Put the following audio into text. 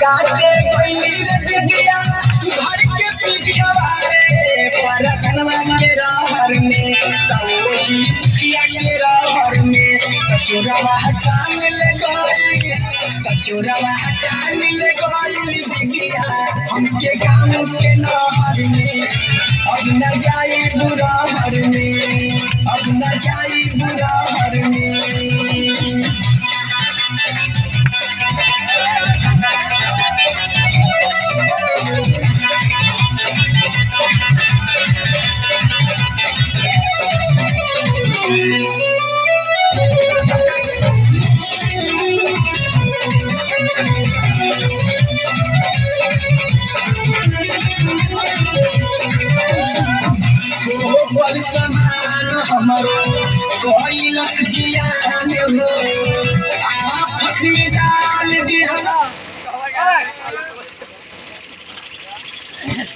काटे कोइली रे दिदिया घर के पीछवा रे परगनवा के रहर में तोही किया के रहर में कचुरवा टांग ले गई कचुरवा टांग ले गई दिदिया हमके गाँव के नहर में अब न जाई बुरा हर में अब न जाई बुरा हर में हमारो कोइलस जियान हो आफत में डाल दिया